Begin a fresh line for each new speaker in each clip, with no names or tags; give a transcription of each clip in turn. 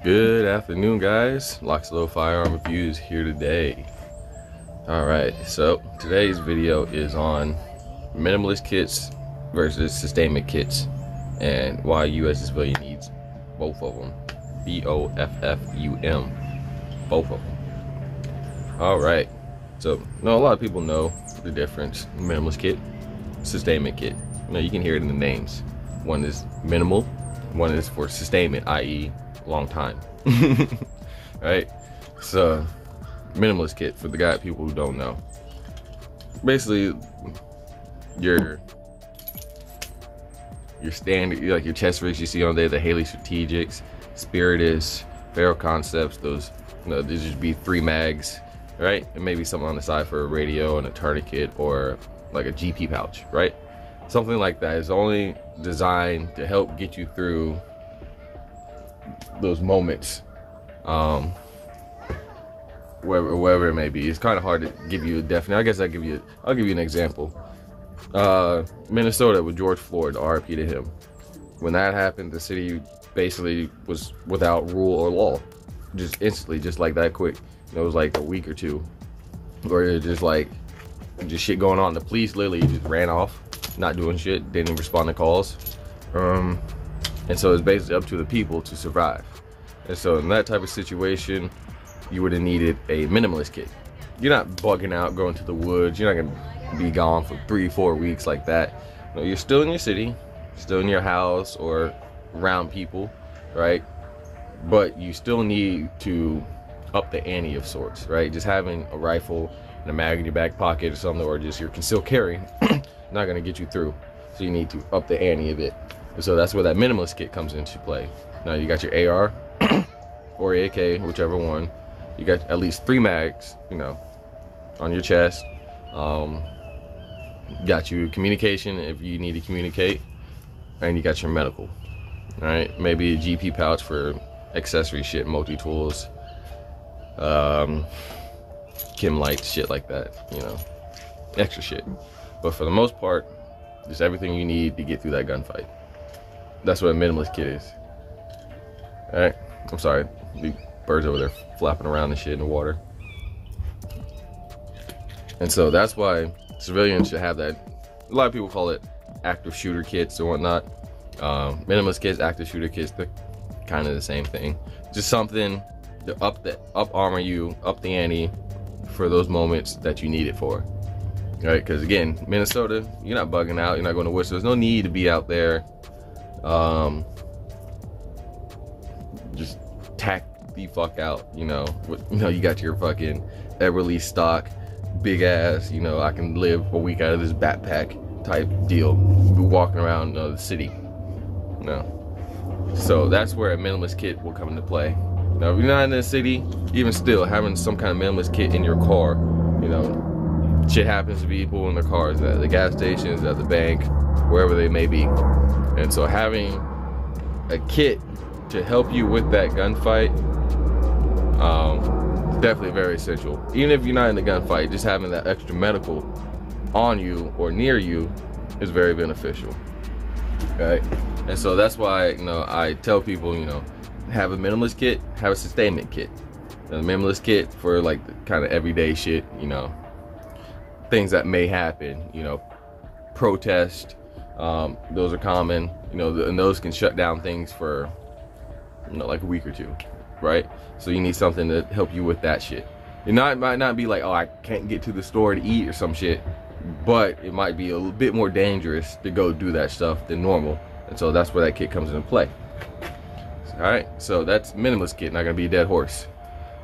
Good afternoon, guys. LocsNLoad Firearm Reviews here today. Alright, so today's video is on minimalist kits versus sustainment kits and why you as a civilian needs both of them. B-O-F-F-U-M. Both of them. Alright, so a lot of people know the difference. Minimalist kit, sustainment kit. You can hear it in the names. One is minimal, one is for sustainment, i.e. long time. Right, so minimalist kit, for the people who don't know, basically your standard, like your chest rigs you see on there, the Haley Strategics, Spiritus, Faro Concepts, those, these just be 3 mags, right, and maybe something on the side for a radio and a tourniquet, or like a GP pouch, right? Something like that is only designed to help get you through those moments, wherever it may be. It's kind of hard to give you a definite. I guess I'll give you an example. Minnesota with George Floyd, RIP to him. When that happened, the city basically was without rule or law, just instantly, just like that quick. It was like a week or two, where it just shit going on. The police literally just ran off, not doing shit, didn't respond to calls. And so it's basically up to the people to survive. And so in that type of situation, you would have needed a minimalist kit. You're not bugging out, going to the woods. You're not gonna be gone for 3-4 weeks like that. No, you're still in your city, still in your house or around people, right? But you still need to up the ante of sorts, right? Just having a rifle and a mag in your back pocket or something, or just your concealed carry, not gonna get you through. So you need to up the ante a bit. And so that's where that minimalist kit comes into play. Now you got your AR or AK, whichever one. You got at least 3 mags, on your chest. Got your communication if you need to communicate, and you got your medical. All right, maybe a GP pouch for accessory shit, multi-tools, chem lights, shit like that, extra shit. But for the most part, just everything you need to get through that gunfight. That's what a minimalist kit is. All right, I'm sorry, the birds over there flapping around and shit in the water. And so that's why civilians should have that. A lot of people call it active shooter kits or whatnot. Minimalist kits, active shooter kits, they're kind of the same thing. Just something to up armor you, up the ante for those moments that you need it for. Right? Because again, Minnesota, you're not bugging out, you're not going to woods. So there's no need to be out there just tack the fuck out, you got your fucking Everly stock, big ass, I can live a week out of this backpack type deal, be walking around the city. So that's where a minimalist kit will come into play. Now if you're not in the city, even still having some kind of minimalist kit in your car, shit happens to people in their cars, at the gas stations, at the bank, wherever they may be. And so having a kit to help you with that gunfight, definitely very essential. Even if you're not in the gunfight, just having that extra medical on you or near you is very beneficial. Right? And so that's why I tell people, have a minimalist kit, have a sustainment kit. A minimalist kit for like the kind of everyday shit, things that may happen, protest, those are common, and those can shut down things for like a week or 2, right? So you need something to help you with that shit. It might not be like, oh, I can't get to the store to eat or some shit, but it might be a little bit more dangerous to go do that stuff than normal. And so that's where that kit comes into play. All right, so that's minimalist kit, not gonna be a dead horse.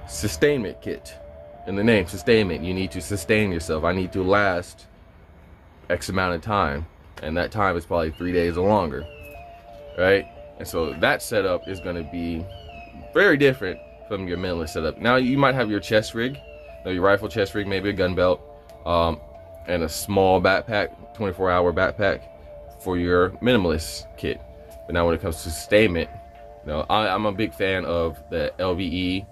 Sustainment kit, in the name, sustainment. You need to sustain yourself. I need to last X amount of time, and that time is probably 3 days or longer, right? And so that setup is going to be very different from your minimalist setup. Now you might have your chest rig, your rifle chest rig, maybe a gun belt, and a small backpack, 24-hour backpack for your minimalist kit. But now when it comes to sustainment, I'm a big fan of the LVE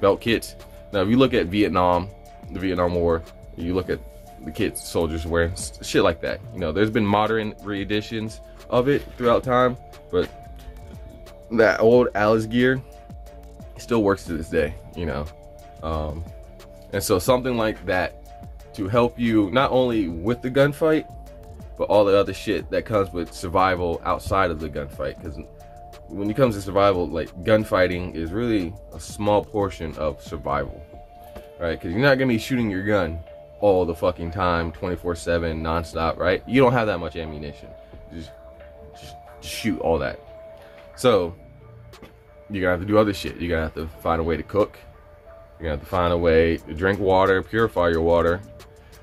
belt kits. Now if you look at Vietnam, the Vietnam War, you look at the kits soldiers wearing, shit like that. There's been modern re-editions of it throughout time, but that old Alice gear still works to this day, you know. And so something like that to help you not only with the gunfight, but all the other shit that comes with survival outside of the gunfight. Because when it comes to survival, like, gunfighting is really a small portion of survival, right? Because you're not gonna be shooting your gun all the fucking time, 24/7, nonstop, right? You don't have that much ammunition. Just shoot all that. So you're gonna have to do other shit. You're gonna have to find a way to cook. You're gonna have to find a way to drink water, purify your water.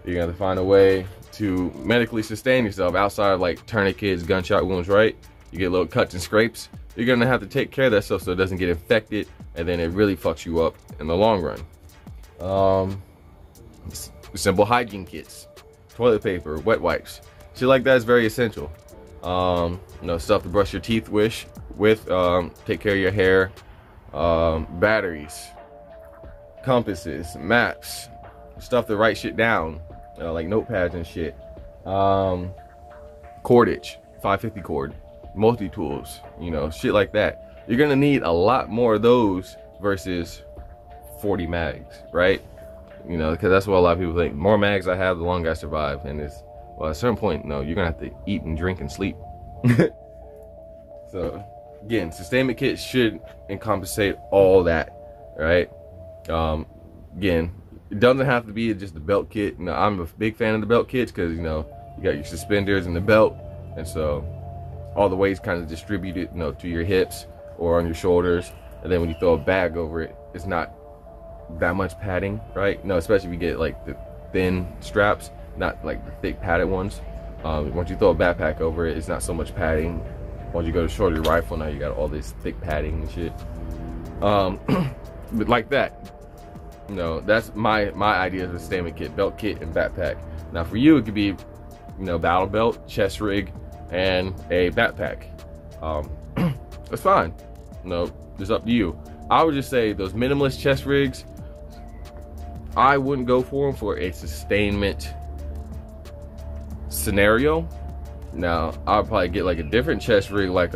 You're gonna have to find a way to medically sustain yourself outside of like tourniquets, gunshot wounds, right? You get little cuts and scrapes. You're gonna have to take care of that stuff so it doesn't get infected, and then it really fucks you up in the long run. Simple hygiene kits, toilet paper, wet wipes, shit like that is very essential. You know, stuff to brush your teeth with, take care of your hair, batteries, compasses, maps, stuff to write shit down, like notepads and shit. Cordage, 550 cord, multi-tools, you know, shit like that. You're gonna need a lot more of those versus 40 mags, right? You know, because that's what a lot of people think. More mags I have, the longer I survive. And it's, well, at a certain point, no, you're gonna have to eat and drink and sleep. So again, Sustainment Kit should encompass all that, right? Again, it doesn't have to be just the belt kit. You know, I'm a big fan of the belt kits because, you know, you got your suspenders and the belt, and so all the weight's kind of distributed, you know, to your hips or on your shoulders, and then when you throw a bag over it, it's not that much padding, right? No, especially if you get like the thin straps, not like the thick padded ones. Once you throw a backpack over it, it's not so much padding. Once you go to shoulder rifle, now you got all this thick padding and shit. But like that, you know, that's my idea of a Sustainment Kit: belt kit and backpack. Now for you, it could be, you know, battle belt, chest rig, and a backpack. That's fine. You know, it's up to you. I would just say those minimalist chest rigs, I wouldn't go for them for a sustainment scenario. Now, I'll probably get like a different chest rig, like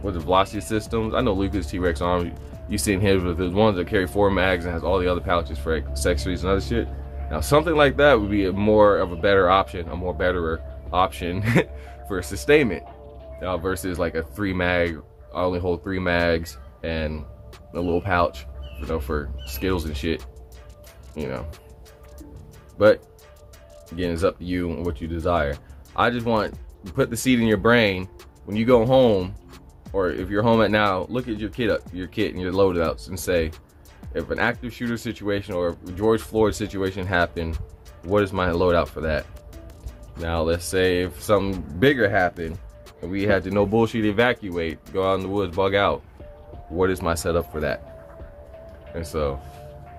with the Velocity Systems. I know Lucas T-Rex Arms, you've seen his with the ones that carry 4 mags and has all the other pouches for accessories and other shit. Now, something like that would be a more better option for sustainment versus like a 3 mag. I only hold 3 mags and a little pouch, you know, for Skittles and shit, you know. But again, it's up to you and what you desire. I just want to put the seed in your brain when you go home, or if you're home at now, look at your kit and your loadouts and say, if an active shooter situation or a George Floyd situation happened, what is my loadout for that? Now let's say if something bigger happened and we had to no bullshit evacuate, go out in the woods, bug out, what is my setup for that? And so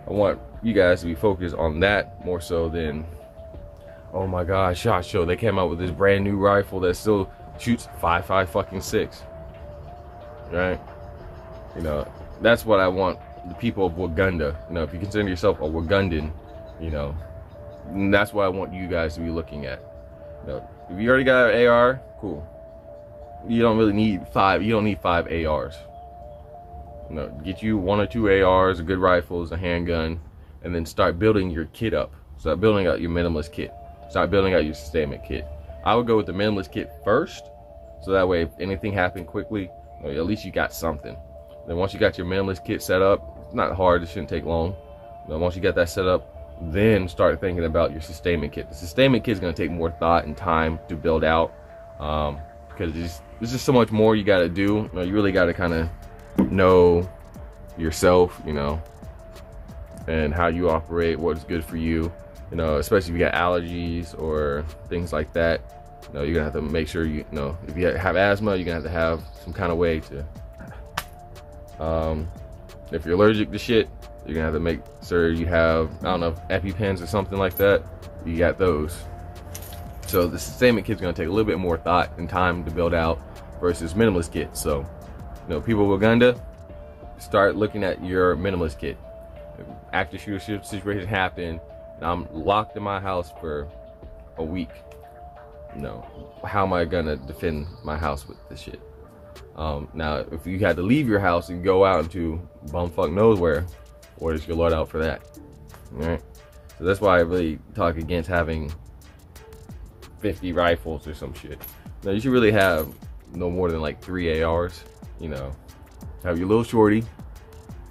I want you guys to be focused on that more so than, oh my god, SHOT Show, they came out with this brand new rifle that still shoots 5.56, right? You know, that's what I want the people of Waganda, you know, if you consider yourself a Wagandan, you know, that's what I want you guys to be looking at. You know, if you already got an AR, cool. You don't really need 5, you don't need 5 ARs. You know, get you 1 or 2 ARs, good rifles, a handgun, and then start building your kit up. Start building out your minimalist kit. Start building out your sustainment kit. I would go with the minimalist kit first, so that way if anything happened quickly, at least you got something. Then once you got your minimalist kit set up, it's not hard, it shouldn't take long. Then once you got that set up, then start thinking about your sustainment kit. The sustainment kit is going to take more thought and time to build out, because there's just so much more you got to do. You know, you really got to kind of know yourself, you know, and how you operate, what's good for you, you know, especially if you got allergies or things like that. You know, you're gonna have to make sure you know, if you have asthma, you're gonna have some kind of way to, if you're allergic to shit, you're gonna have to make sure you have, I don't know, EpiPens or something like that. You got those. So the sustainment kit's gonna take a little bit more thought and time to build out versus minimalist kit. So, you know, people of Uganda, start looking at your minimalist kit. If active shooter situation happen and I'm locked in my house for a week, you know, how am I gonna defend my house with this shit? Now, if you had to leave your house and go out into bumfuck nowhere, what is your loadout for that? All right. So that's why I really talk against having 50 rifles or some shit. Now, you should really have no more than like 3 ARs. You know, have your little shorty,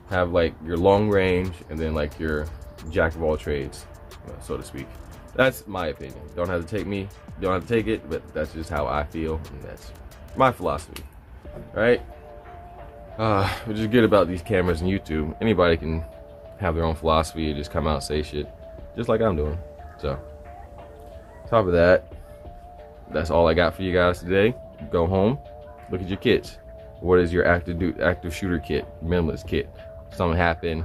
have like your long range, and then like your jack of all trades, you know, so to speak. That's my opinion. Don't have to take me, don't have to take it, but that's just how I feel, and that's my philosophy. All right. Which is good about these cameras and YouTube. Anybody can have their own philosophy and just come out and say shit, just like I'm doing. So, top of that, that's all I got for you guys today. Go home, look at your kits. What is your active shooter kit, minimalist kit? If something happened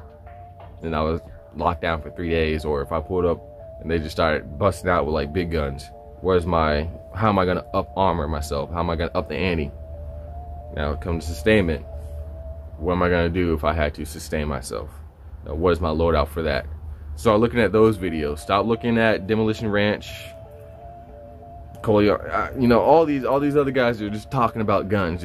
and I was locked down for 3 days, or if I pulled up and they just started busting out with like big guns, how am I gonna up armor myself? How am I gonna up the ante? Now it comes to sustainment. What am I gonna do if I had to sustain myself? Now, what is my loadout for that? Start looking at those videos. Stop looking at Demolition Ranch, you know, all these other guys are just talking about guns,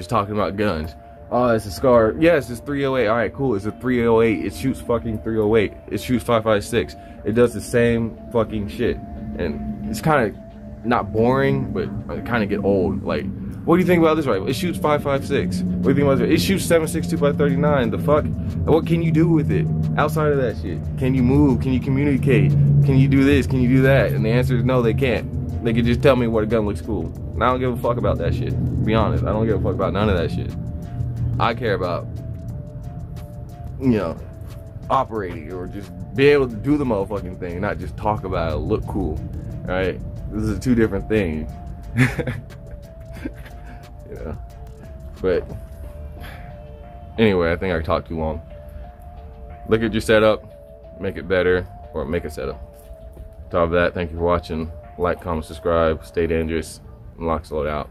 Oh, it's a SCAR. Yes, it's 308. All right, cool. It's a 308. It shoots fucking 308. It shoots 5.56. It does the same fucking shit, and it's kind of not boring, but it kind of get old. Like, what do you think about this rifle? It shoots 5.56. What do you think about this? It shoots 7.62 by 39. The fuck? What can you do with it outside of that shit? Can you move? Can you communicate? Can you do this? Can you do that? And the answer is no, they can't. They can just tell me what a gun looks cool. And I don't give a fuck about that shit. To be honest, I don't give a fuck about none of that shit. I care about, you know, operating, or just be able to do the motherfucking thing, not just talk about it, look cool. Right? This is 2 different things. You know. But anyway, I think I talked too long. Look at your setup, make it better, or make a setup. On top of that, thank you for watching. Like, comment, subscribe, stay dangerous, and LocsNLoad out.